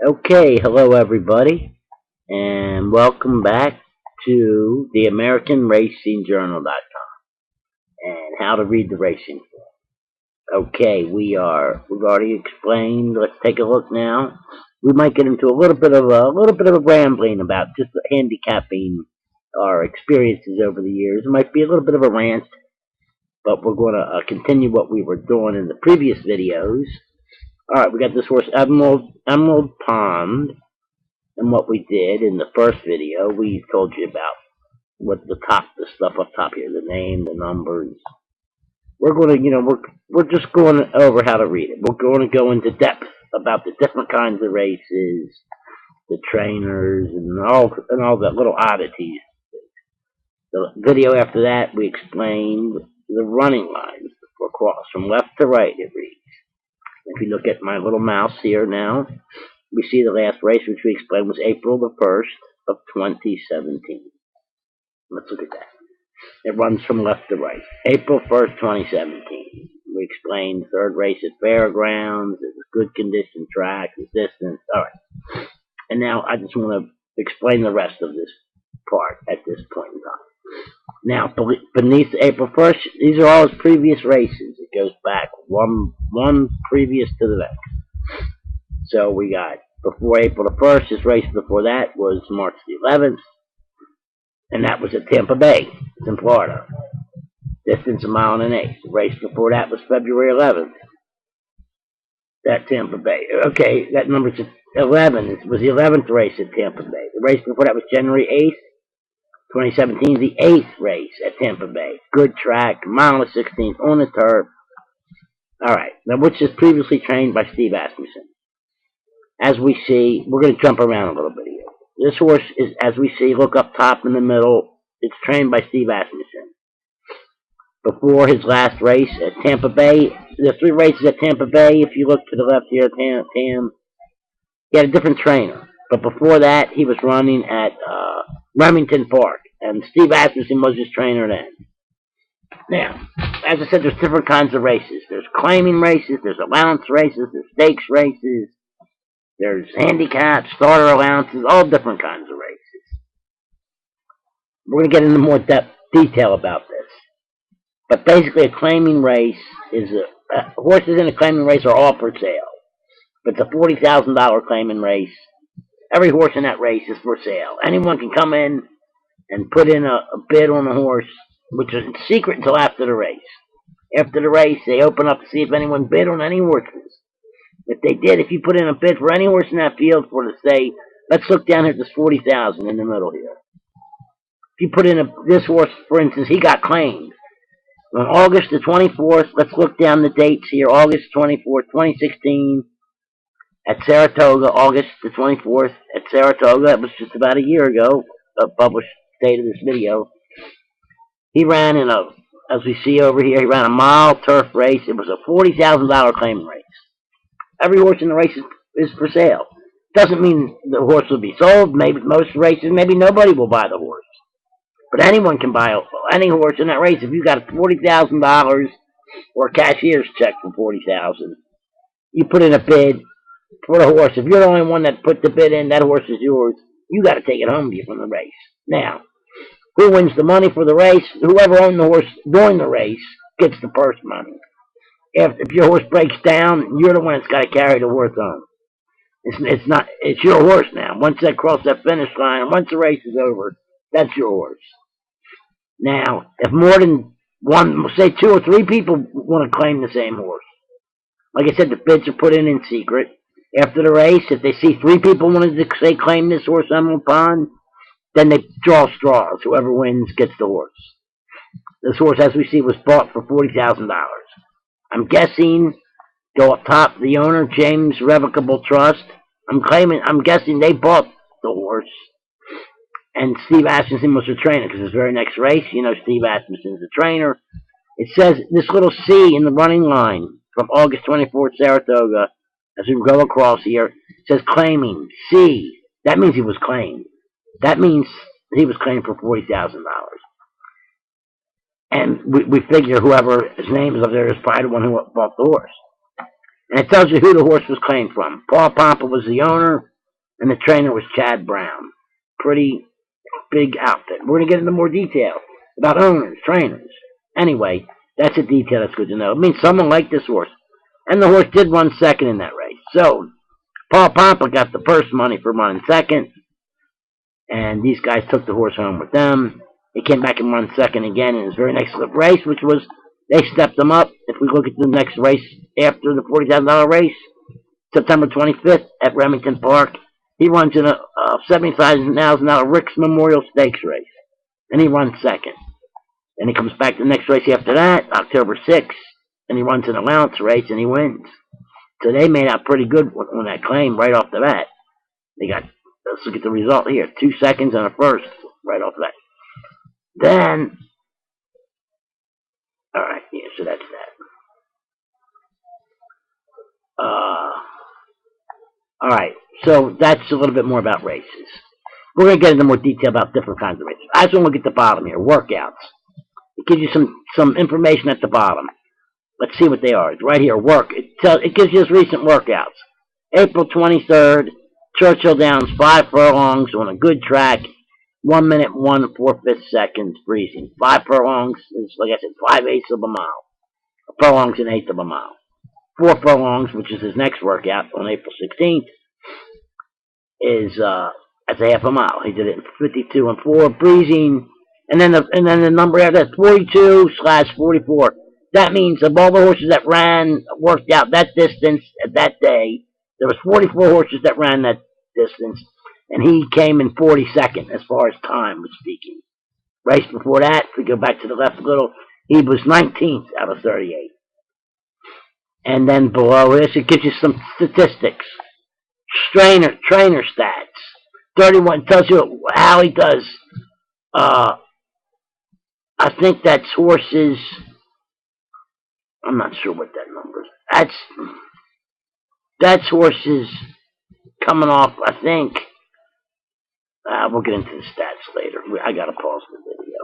Okay, hello everybody, and welcome back to the American Racing Journal.com and how to read the racing form. Okay, we've already explained. Let's take a look now. We might get into a little bit of a rambling about just handicapping our experiences over the years. It might be a little bit of a rant, but we're going to continue what we were doing in the previous videos. All right, we got this horse, Emerald Pond. And what we did in the first video, we told you about what the stuff up top here, the name, the numbers. We're going to, we're just going over how to read it. We're going to go into depth about the different kinds of races, the trainers, and all that little oddities. The video after that, we explained the running lines for cross from left to right. It reads. If you look at my little mouse here now, we see the last race, which we explained was April the 1st of 2017. Let's look at that. It runs from left to right. April 1st, 2017. We explained third race at Fairgrounds. It was good condition track, the distance. All right. And now I just want to explain the rest of this part at this point in time. Now, beneath April 1st, these are all his previous races. It goes back one previous to the next. So we got before April the 1st, his race before that was March the 11th, and that was at Tampa Bay. It's in Florida. Distance 1.1 miles. The race before that was February 11th. At Tampa Bay. Okay, that number's 11. It was the 11th race at Tampa Bay. The race before that was January 8th, 2017, the 8th race at Tampa Bay. Good track, 1.16 on the turf. All right, now which is previously trained by Steve Asmussen. As we see, we're going to jump around a little bit here. This horse is, as we see, look up top in the middle. It's trained by Steve Asmussen. Before his last race at Tampa Bay, the 3 races at Tampa Bay, if you look to the left here, Tam, he had a different trainer. But before that, he was running at Remington Park, and Steve Asmussen was his trainer then. Now, as I said, there's different kinds of races. There's claiming races, there's allowance races, there's stakes races. There's handicaps, starter allowances, all different kinds of races. We're going to get into more detail about this. But basically, a claiming race is horses in a claiming race are all for sale. If it's a $40,000 claiming race, every horse in that race is for sale. Anyone can come in and put in a bid on a horse, which is secret until after the race. After the race, they open up to see if anyone bid on any horses. If they did, if you put in a bid for any horse in that field for, to say, let's look down here at this 40,000 in the middle here. If you put in this horse, for instance, he got claimed. On August the 24th, let's look down the dates here. August 24th, 2016, at Saratoga. August the 24th at Saratoga. That was just about a year ago, the published date of this video. He ran in as we see over here, he ran a mile turf race. It was a $40,000 claiming race. Every horse in the race is for sale. Doesn't mean the horse will be sold. Maybe most races, maybe nobody will buy the horse. But anyone can buy any horse in that race. If you got $40,000 or a cashier's check for $40,000, you put in a bid for the horse. If you're the only one that put the bid in, that horse is yours. You got to take it home with you from the race. Now, who wins the money for the race? Whoever owned the horse during the race gets the purse money. If your horse breaks down, you're the one that's got to carry the horse home. It's your horse now. Once they cross that finish line, once the race is over, that's your horse. Now, if more than one, say 2 or 3 people want to claim the same horse, like I said, the bids are put in secret. After the race, if they see 3 people wanted to say claim this horse, Emerald Pond, then they draw straws. Whoever wins gets the horse. This horse, as we see, was bought for $40,000. I'm guessing, go up top, the owner, James Revocable Trust. I'm guessing they bought the horse, and Steve Asmussen was the trainer, because his very next race, you know, Steve Asmussen's the trainer. It says this little C in the running line from August 24th, Saratoga, as we go across here, it says claiming, C. That means he was claimed. That means he was claimed for $40,000. And we figure whoever his name is up there is probably the one who bought the horse. And it tells you who the horse was claimed from. Paul Pompa was the owner. And the trainer was Chad Brown. Pretty big outfit. We're going to get into more detail about owners, trainers. Anyway, that's a detail that's good to know. It means someone liked this horse. And the horse did run second in that race. So, Paul Pompa got the purse money for running second. And these guys took the horse home with them. He came back and won second again in his very next race, which was, they stepped him up. If we look at the next race after the $40,000 race, September 25th at Remington Park, he runs in a $75,000 Rick's Memorial Stakes race. And he runs second. And he comes back the next race after that, October 6th, and he runs an allowance race and he wins. So they made out pretty good on that claim right off the bat. They got, let's look at the result here, 2 seconds and a first right off the bat. Then, alright, yeah, so that's that. Alright, so that's a little bit more about races. We're going to get into more detail about different kinds of races. I just want to look at the bottom here, workouts. It gives you some information at the bottom. Let's see what they are. It's right here, work. It gives you his recent workouts. April 23rd, Churchill Downs, 5 furlongs on a good track. 1 minute, 1 4/5 seconds, freezing. 5 furlongs is, like I said, 5/8 of a mile. A furlong's an eighth of a mile. 4 furlongs, which is his next workout on April 16th, is that's a half a mile. He did it in 52 and 4, freezing. And then the number after that, 42/44. That means of all the horses that worked out that distance at that day, there was 44 horses that ran that distance, and he came in 42nd as far as time was speaking. Race before that, if we go back to the left a little, he was 19th out of 38. And then below this, it gives you some statistics. Trainer stats. 31 tells you how he does. I think that's horses. I'm not sure what that number is. That's horses coming off, I think. We'll get into the stats later. I gotta pause the video.